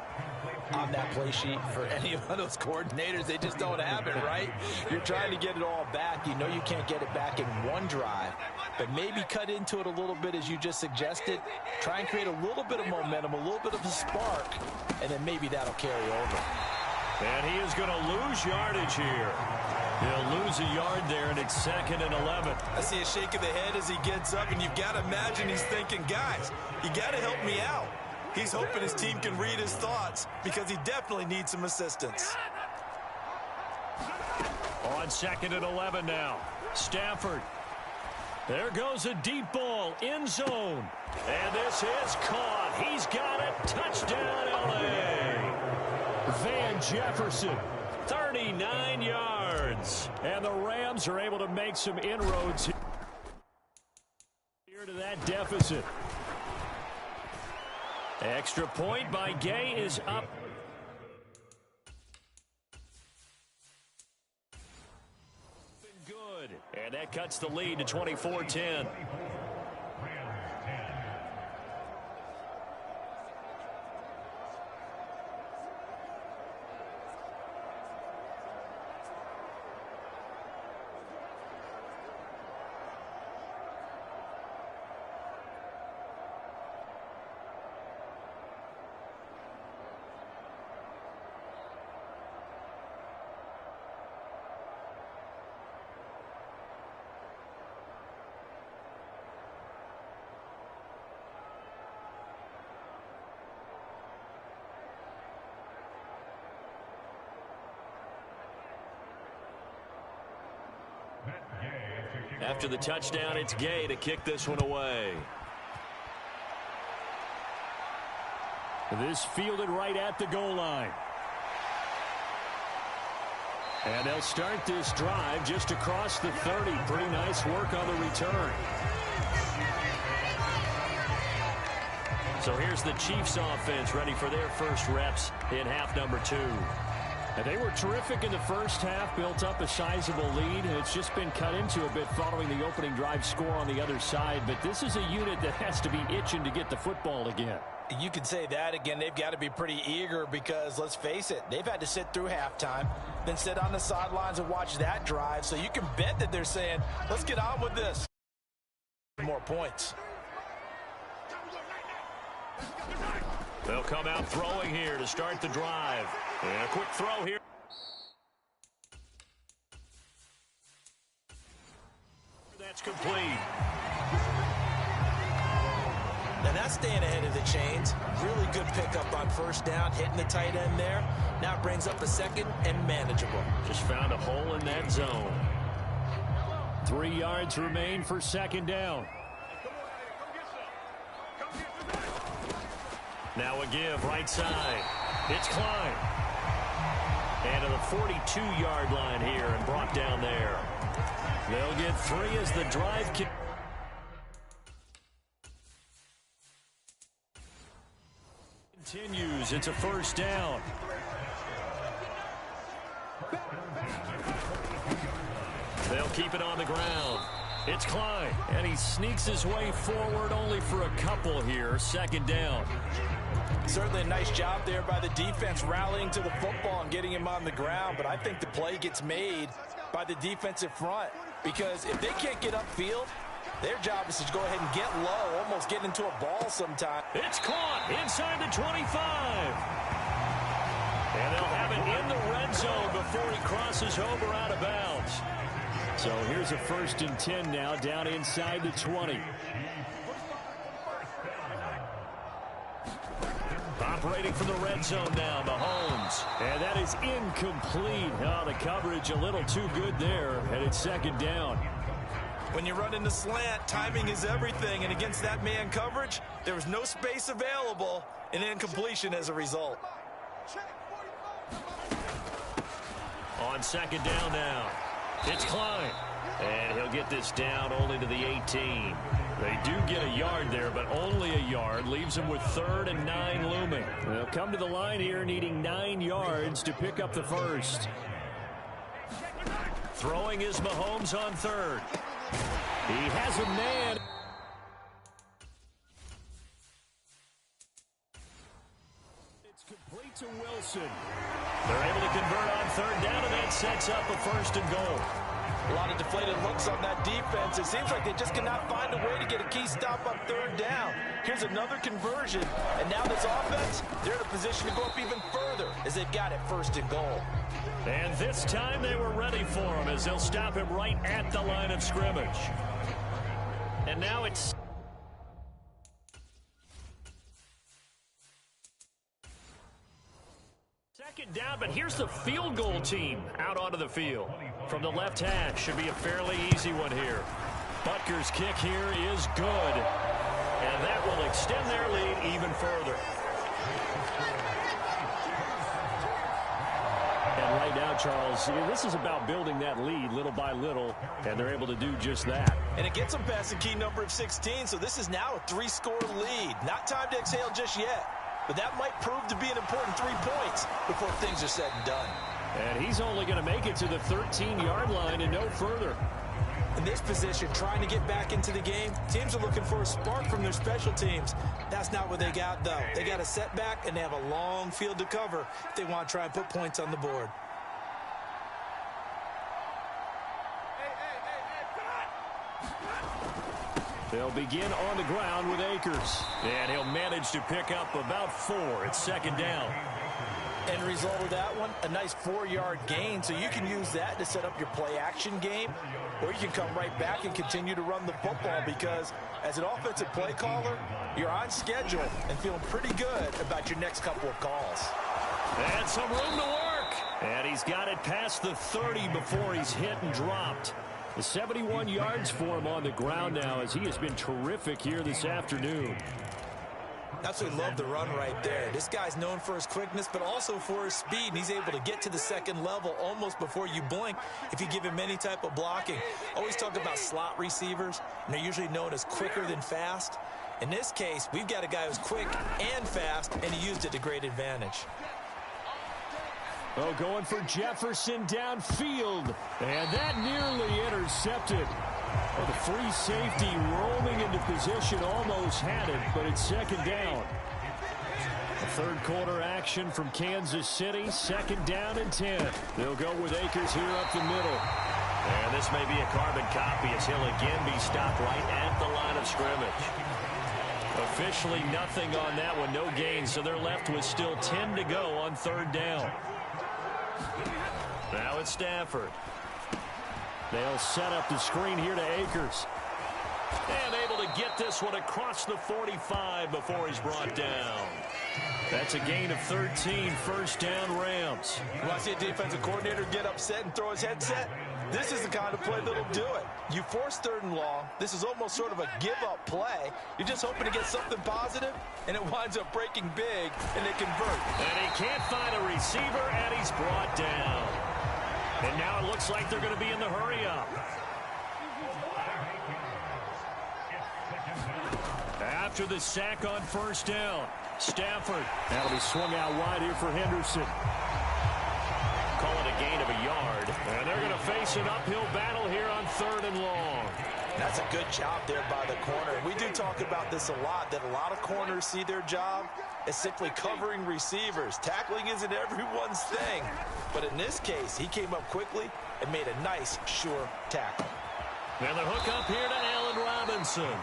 on that play sheet for any of those coordinators? They just don't have it, right? You're trying to get it all back. You know you can't get it back in one drive, but maybe cut into it a little bit as you just suggested. Try and create a little bit of momentum, a little bit of a spark, and then maybe that'll carry over. And he is going to lose yardage here. He'll lose a yard there, and it's 2nd and 11. I see a shake of the head as he gets up, and you've got to imagine he's thinking, guys, you got to help me out. He's hoping his team can read his thoughts because he definitely needs some assistance. On 2nd and 11 now. Stafford. There goes a deep ball. End zone. And this is caught. He's got it. Touchdown, L.A. Van Jefferson. 39 yards. And the Rams are able to make some inroads here to that deficit. Extra point by Gay is up. Good. And that cuts the lead to 24-10. After the touchdown, it's Gay to kick this one away. This fielded right at the goal line. And they'll start this drive just across the 30. Pretty nice work on the return. So here's the Chiefs offense ready for their first reps in half number 2. And they were terrific in the first half, built up a sizable lead, and it's just been cut into a bit following the opening drive score on the other side. But this is a unit that has to be itching to get the football again. You could say that again. They've got to be pretty eager because, let's face it, they've had to sit through halftime, then sit on the sidelines and watch that drive. So you can bet that they're saying, let's get on with this. More points. They'll come out throwing here to start the drive. And a quick throw here. That's complete. And that's staying ahead of the chains. Really good pickup on first down, hitting the tight end there. Now brings up a 2nd and manageable. Just found a hole in that zone. 3 yards remain for 2nd down. Now a give right side. It's Klein. And to the 42-yard line here and brought down there. They'll get 3 as the drive continues. It's a first down. They'll keep it on the ground. It's Klein, and he sneaks his way forward only for a couple here. 2nd down. Certainly a nice job there by the defense rallying to the football and getting him on the ground, but I think the play gets made by the defensive front because if they can't get upfield, their job is to go ahead and get low, almost get into a ball sometime. It's caught inside the 25. And they'll have it in the red zone before he crosses over out of bounds. So here's a 1st and 10 now down inside the 20. Operating from the red zone now, Mahomes. And that is incomplete. Oh, the coverage a little too good there, and it's second down. When you run in the slant, timing is everything, and against that man coverage, there was no space available, and incompletion as a result. On second down now, it's Klein. And he'll get this down only to the 18. They do get a yard there, but only a yard. Leaves them with 3rd and 9 looming. They'll come to the line here needing 9 yards to pick up the first. Throwing is Mahomes on 3rd. He has a man. It's complete to Wilson. They're able to convert on 3rd down, and that sets up a 1st and goal. A lot of deflated looks on that defense. It seems like they just cannot find a way to get a key stop on 3rd down. Here's another conversion, and now this offense, they're in a position to go up even further as they've got it 1st and goal. And this time they were ready for him as they'll stop him right at the line of scrimmage. And now it's... second down, but here's the field goal team out onto the field. From the left hash, should be a fairly easy one here. Butker's kick here is good. And that will extend their lead even further. And right now, Charles, this is about building that lead little by little, and they're able to do just that. And it gets them past the key number of 16, so this is now a 3-score lead. Not time to exhale just yet. But that might prove to be an important 3 points before things are said and done. And he's only going to make it to the 13-yard line and no further. In this position, trying to get back into the game, teams are looking for a spark from their special teams. That's not what they got, though. They got a setback, and they have a long field to cover if they want to try and put points on the board. They'll begin on the ground with Akers. And he'll manage to pick up about 4. It's second down. End result of that one, a nice 4-yard gain, so you can use that to set up your play-action game, or you can come right back and continue to run the football because as an offensive play caller, you're on schedule and feeling pretty good about your next couple of calls. And some room to work. And he's got it past the 30 before he's hit and dropped. The 71 yards for him on the ground now as he has been terrific here this afternoon. Absolutely love the run right there. This guy's known for his quickness, but also for his speed. And he's able to get to the second level almost before you blink if you give him any type of blocking. Always talk about slot receivers, and they're usually known as quicker than fast. In this case, we've got a guy who's quick and fast, and he used it to great advantage. Oh, going for Jefferson downfield. And that nearly intercepted. Oh, the free safety roaming into position almost had it, but it's second down. A third quarter action from Kansas City. Second down and 10. They'll go with Akers here up the middle. And this may be a carbon copy as he'll again be stopped right at the line of scrimmage. Officially nothing on that one, no gain, so they're left with still 10 to go on third down. Now it's Stafford. They'll set up the screen here to Akers. And able to get this one across the 45 before he's brought down. That's a gain of 13, first down Rams. You want to see a defensive coordinator get upset and throw his headset? This is the kind of play that'll do it. You force third and long. This is almost sort of a give-up play. You're just hoping to get something positive, and it winds up breaking big, and they convert. And he can't find a receiver, and he's brought down. And now it looks like they're going to be in the hurry-up. After the sack on first down, Stafford. That'll be swung out wide here for Henderson. Call it a gain of a yard. And they're going to face an uphill battle here on third and long. That's a good job there by the corner. We do talk about this a lot, that a lot of corners see their job as simply covering receivers. Tackling isn't everyone's thing. But in this case, he came up quickly and made a nice, sure tackle. And the hook up here to Allen Robinson.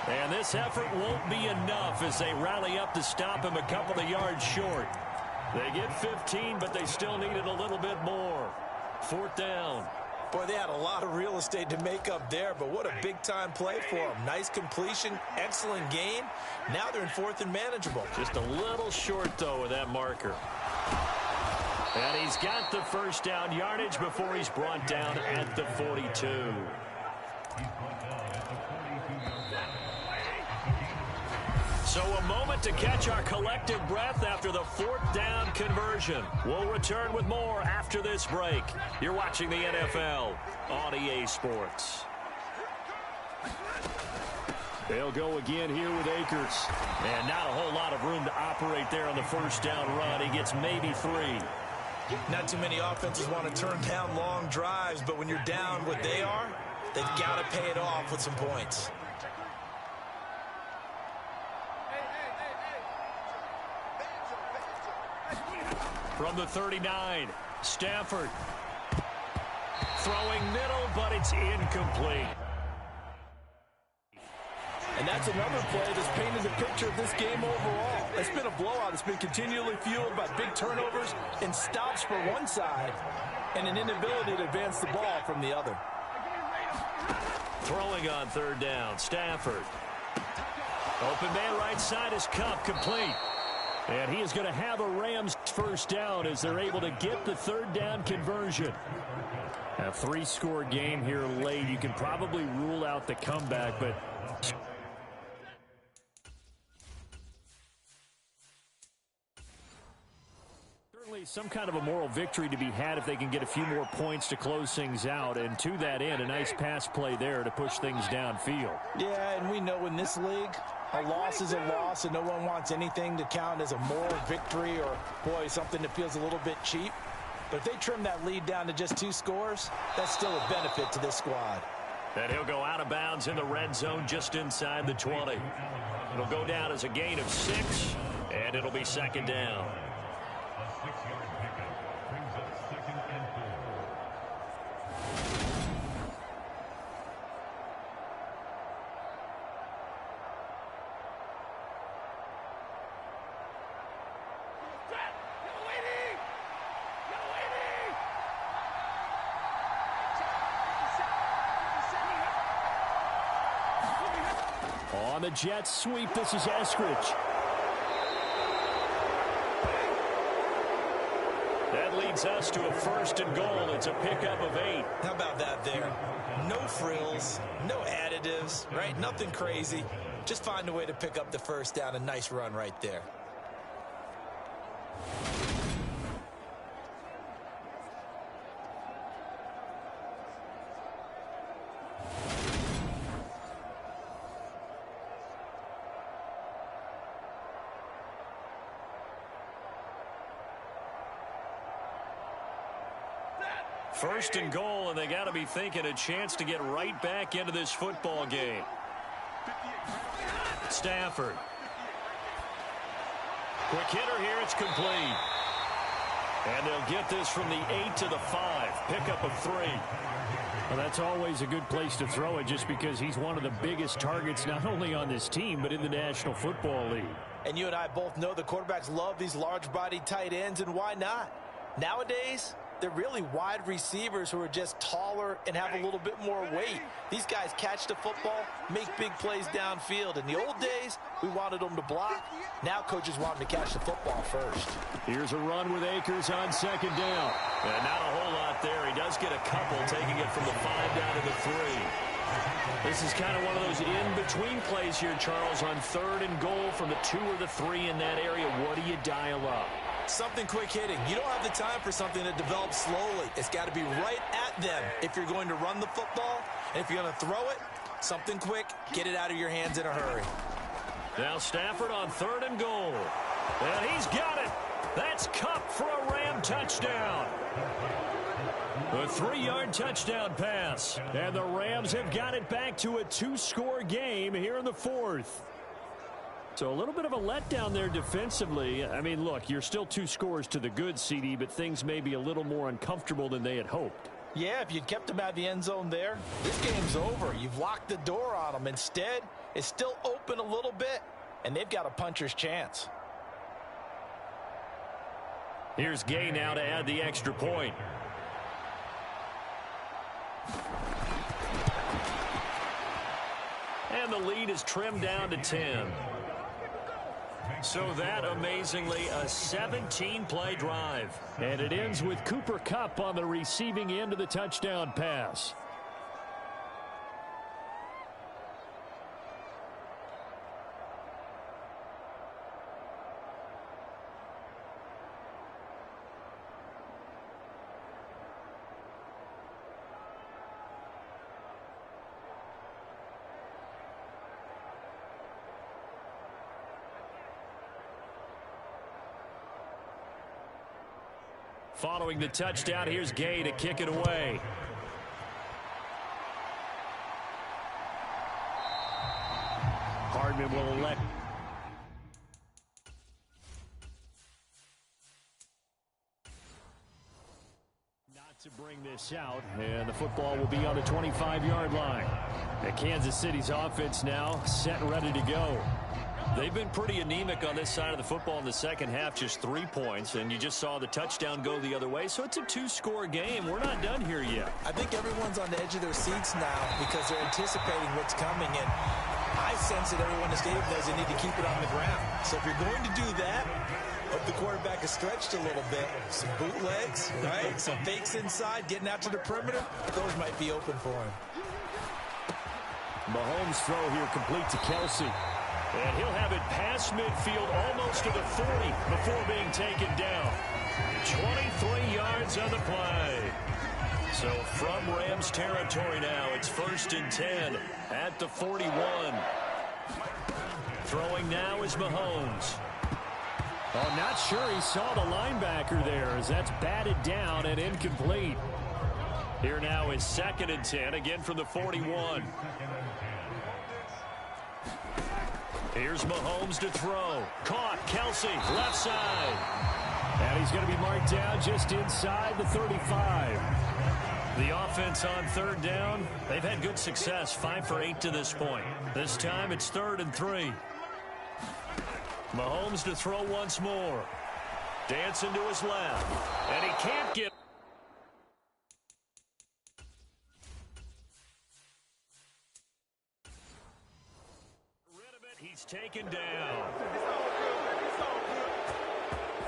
And this effort won't be enough as they rally up to stop him a couple of yards short. They get 15, but they still needed a little bit more. Fourth down. Boy, they had a lot of real estate to make up there, but what a big-time play for them. Nice completion, excellent gain. Now they're in 4th and manageable. Just a little short, though, with that marker. And he's got the first down yardage before he's brought down at the 42. So a moment to catch our collective breath after the 4th down conversion. We'll return with more after this break. You're watching the NFL on EA Sports. They'll go again here with Akers. And not a whole lot of room to operate there on the first down run. He gets maybe 3. Not too many offenses want to turn down long drives, but when you're down what they are, they've got to pay it off with some points. From the 39, Stafford throwing middle, but it's incomplete. And that's another play that's painted the picture of this game overall. It's been a blowout. It's been continually fueled by big turnovers and stops for one side and an inability to advance the ball from the other. Throwing on 3rd down, Stafford. Open man right side is Cup, complete. And he is going to have a Rams first down as they're able to get the 3rd down conversion. A 3-score game here late. You can probably rule out the comeback, but certainly some kind of a moral victory to be had if they can get a few more points to close things out. And to that end, a nice pass play there to push things downfield. Yeah, and we know in this league, a loss is a loss, and no one wants anything to count as a moral victory or, boy, something that feels a little bit cheap. But if they trim that lead down to just 2 scores, that's still a benefit to this squad. And he'll go out of bounds in the red zone just inside the 20. It'll go down as a gain of 6, and it'll be 2nd down. On the jet sweep, this is Eskridge. That leads us to a 1st and goal. It's a pickup of 8. How about that there? No frills, no additives, right? Nothing crazy. Just find a way to pick up the first down. A nice run right there. First and goal, and they got to be thinking a chance to get right back into this football game. Stafford. Quick hitter here, it's complete. And they'll get this from the 8 to the 5. Pickup of 3. Well, that's always a good place to throw it just because he's one of the biggest targets not only on this team but in the National Football League. And you and I both know the quarterbacks love these large-bodied tight ends, and why not? Nowadays, they're really wide receivers who are just taller and have a little bit more weight. These guys catch the football, make big plays downfield. In the old days, we wanted them to block. Now coaches want them to catch the football first. Here's a run with Akers on 2nd down. And not a whole lot there. He does get a couple, taking it from the 5 down to the 3. This is kind of one of those in-between plays here, Charles, on 3rd and goal from the 2 or the 3 in that area. What do you dial up? Something quick hitting. You don't have the time for something that develops slowly. It's got to be right at them if you're going to run the football. And if you're going to throw it, something quick, get it out of your hands in a hurry. Now Stafford on 3rd and goal. And he's got it. That's Cup for a Ram touchdown. A 3-yard touchdown pass. And the Rams have got it back to a 2-score game here in the 4th. So a little bit of a letdown there defensively. I mean, look, you're still 2 scores to the good, CD, but things may be a little more uncomfortable than they had hoped. Yeah, if you'd kept them out of the end zone there, this game's over. You've locked the door on them. Instead, it's still open a little bit, and they've got a puncher's chance. Here's Gay now to add the extra point. And the lead is trimmed down to 10. So that, amazingly, a 17-play drive. And it ends with Cooper Kupp on the receiving end of the touchdown pass. Following the touchdown, here's Gay to kick it away. Hardman will elect. Not to bring this out, and the football will be on the 25-yard line. And Kansas City's offense now set and ready to go. They've been pretty anemic on this side of the football in the second half, just 3 points, and you just saw the touchdown go the other way, so it's a 2-score game. We're not done here yet. I think everyone's on the edge of their seats now because they're anticipating what's coming, and I sense that everyone in the stadium knows they need to keep it on the ground. So if you're going to do that, hope the quarterback is stretched a little bit. Some bootlegs, right? Some fakes inside, getting out to the perimeter. Those might be open for him. Mahomes' throw here complete to Kelsey. And he'll have it past midfield almost to the 40 before being taken down. 23 yards on the play. So from Rams territory now, it's 1st and 10 at the 41. Throwing now is Mahomes. Oh, not sure he saw the linebacker there as that's batted down and incomplete. Here now is 2nd and 10, again from the 41. Here's Mahomes to throw. Caught. Kelsey, left side. And he's going to be marked down just inside the 35. The offense on 3rd down, they've had good success, 5 for 8 to this point. This time it's 3rd and 3. Mahomes to throw once more. Dancing to his left. And he can't get... He's taken down.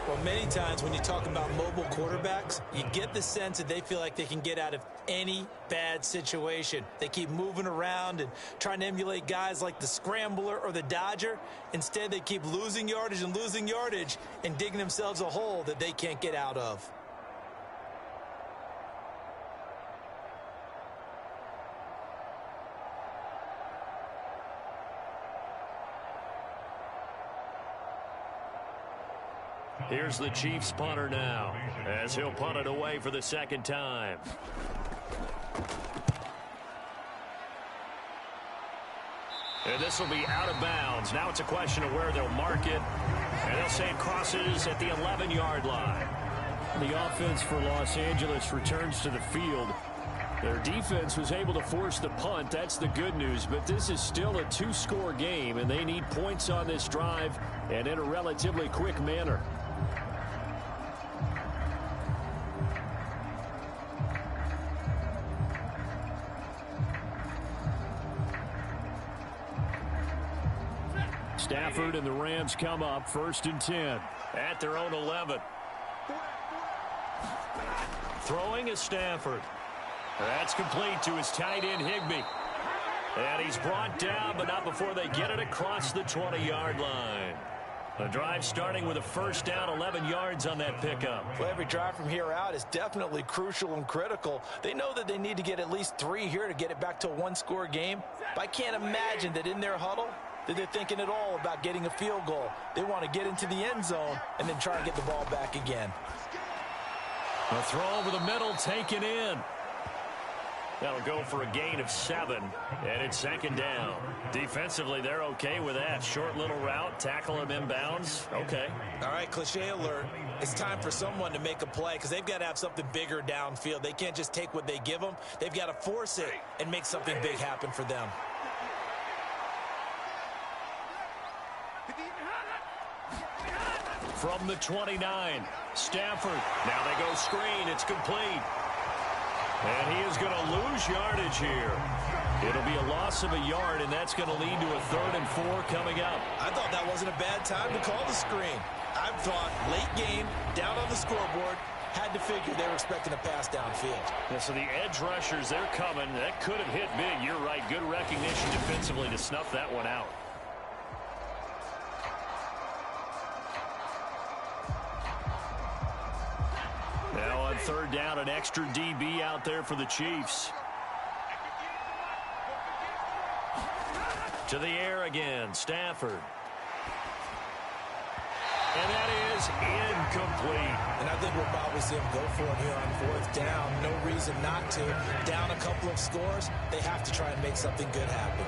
Well, many times when you talk about mobile quarterbacks, you get the sense that they feel like they can get out of any bad situation. They keep moving around and trying to emulate guys like the Scrambler or the Dodger. Instead, they keep losing yardage and digging themselves a hole that they can't get out of. Here's the Chiefs punter now, as he'll punt it away for the 2nd time. And this will be out of bounds. Now it's a question of where they'll mark it. And they'll say it crosses at the 11-yard line. The offense for Los Angeles returns to the field. Their defense was able to force the punt. That's the good news. But this is still a 2-score game, and they need points on this drive and in a relatively quick manner. Stafford and the Rams come up 1st and 10 at their own 11. Throwing is Stafford. That's complete to his tight end Higbee. And he's brought down, but not before they get it across the 20-yard line. The drive starting with a 1st down, 11 yards on that pickup. Well, every drive from here out is definitely crucial and critical. They know that they need to get at least 3 here to get it back to a 1-score game. But I can't imagine that in their huddle that they're thinking at all about getting a field goal. They want to get into the end zone and then try and get the ball back again. A throw over the middle, taken in. That'll go for a gain of 7, and it's 2nd down. Defensively, they're okay with that. Short little route, tackle him inbounds. Okay. All right, cliche alert. It's time for someone to make a play because they've got to have something bigger downfield. They can't just take what they give them. They've got to force it and make something big happen for them. From the 29, Stafford. Now they go screen. It's complete. And he is going to lose yardage here. It'll be a loss of a yard, and that's going to lead to a 3rd and 4 coming up. I thought that wasn't a bad time to call the screen. I thought late game, down on the scoreboard, had to figure they were expecting a pass downfield. Yeah, so the edge rushers, they're coming. That could have hit big. You're right. Good recognition defensively to snuff that one out. Now on 3rd down, an extra DB out there for the Chiefs. To the air again, Stafford. And that is incomplete. And I think we'll probably see him go for it here on 4th down. No reason not to. Down a couple of scores, they have to try and make something good happen.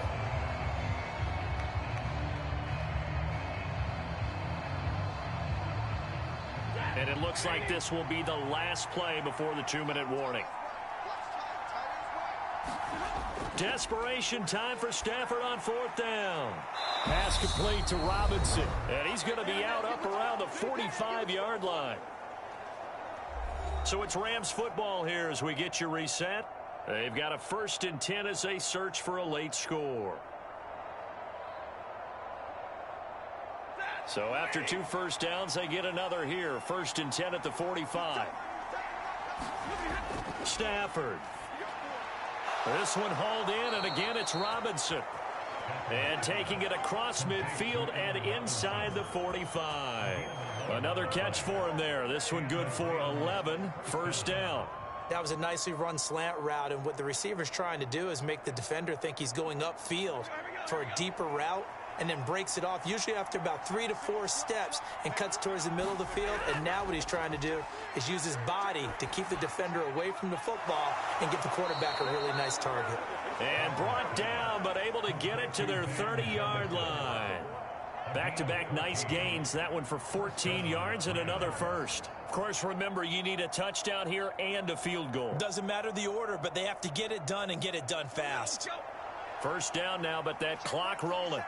And it looks like this will be the last play before the 2-minute warning. Desperation time for Stafford on 4th down. Pass complete to Robinson. And he's going to be out up around the 45-yard line. So it's Rams football here as we get you reset. They've got a 1st and 10 as they search for a late score. So after 2 first downs, they get another here. 1st and 10 at the 45. Stafford. This one hauled in, and again it's Robinson. And taking it across midfield and inside the 45. Another catch for him there. This one good for 11. 1st down. That was a nicely run slant route, and what the receiver's trying to do is make the defender think he's going upfield for a deeper route, and then breaks it off, usually after about 3 to 4 steps, and cuts towards the middle of the field. And now what he's trying to do is use his body to keep the defender away from the football and give the quarterback a really nice target. And brought down, but able to get it to their 30-yard line. Back-to-back nice gains. That one for 14 yards and another first. Of course, remember, you need a touchdown here and a field goal. Doesn't matter the order, but they have to get it done and get it done fast. 1st down now, but that clock rolling.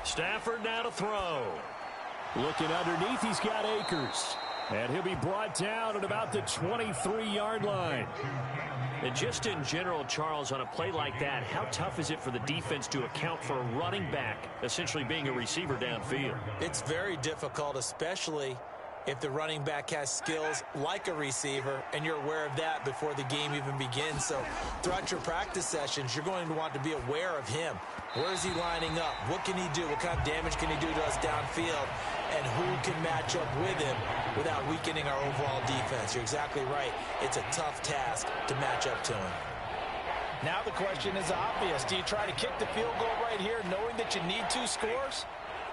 Stafford now to throw. Looking underneath, he's got Akers. And he'll be brought down at about the 23-yard line. And just in general, Charles, on a play like that, how tough is it for the defense to account for a running back essentially being a receiver downfield? It's very difficult, especially if the running back has skills like a receiver, and you're aware of that before the game even begins. So throughout your practice sessions, you're going to want to be aware of him. Where is he lining up? What can he do? What kind of damage can he do to us downfield? And who can match up with him without weakening our overall defense? You're exactly right. It's a tough task to match up to him. Now the question is obvious. Do you try to kick the field goal right here knowing that you need 2 scores?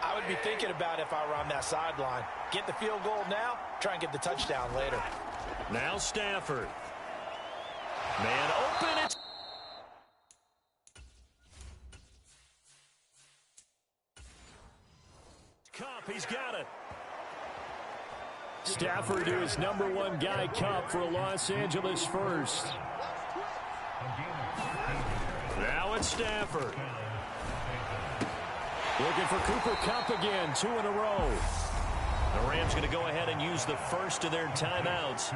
I would be thinking about if I were on that sideline. Get the field goal now, try and get the touchdown later. Now Stafford. Man open. It's Cup. He's got it. Stafford to his #1 guy, Cup, for a Los Angeles first. Now it's Stafford. Looking for Cooper Kupp again, 2 in a row. The Rams going to go ahead and use the first of their timeouts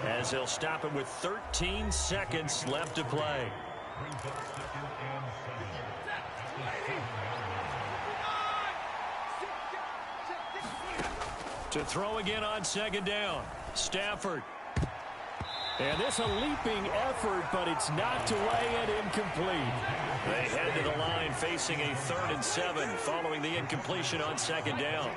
as they'll stop it with 13 seconds left to play. To throw again on 2nd down. Stafford. And this a leaping effort, but it's knocked away and incomplete. They head to the line facing a 3rd and 7 following the incompletion on 2nd down.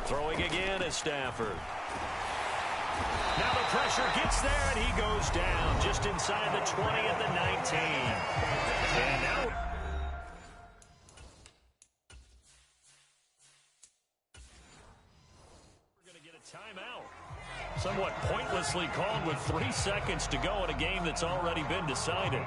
Throwing again is Stafford. Now the pressure gets there, and he goes down just inside the 20 at the 19. And now timeout. Somewhat pointlessly called with 3 seconds to go in a game that's already been decided.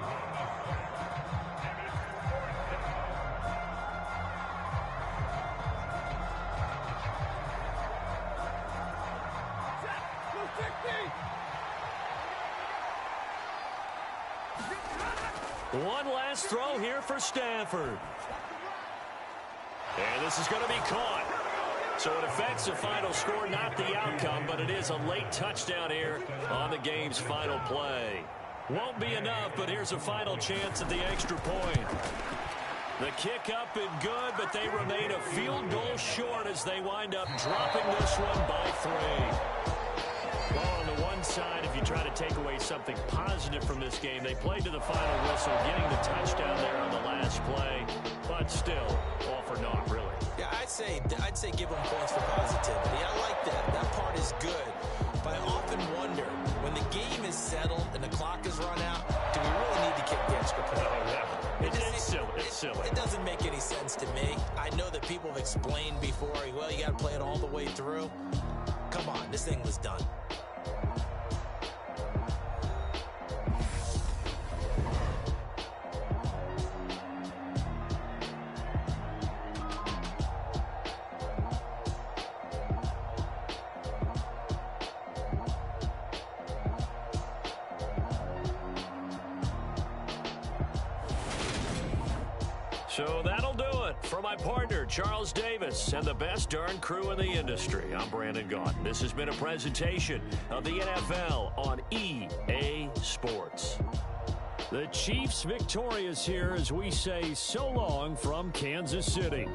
One last throw here for Stafford. And this is going to be caught. So it affects the final score, not the outcome, but it is a late touchdown here on the game's final play. Won't be enough, but here's a final chance at the extra point. The kick up and good, but they remain a field goal short as they wind up dropping this one by 3. Well, on the one side, if you try to take away something positive from this game, they played to the final whistle, getting the touchdown there on the last play, but still, all for naught, really. Yeah, I'd say give them points for positivity. I like that. That part is good. But I often wonder, when the game is settled and the clock is run out, do we really need to kick the extra point? Oh, yeah. It's silly. It's silly. It doesn't make any sense to me. I know that people have explained before, well, you got to play it all the way through. Come on, this thing was done. So that'll do it for my partner, Charles Davis, and the best darn crew in the industry. I'm Brandon Gaudin. This has been a presentation of the NFL on EA Sports. The Chiefs victorious here as we say so long from Kansas City.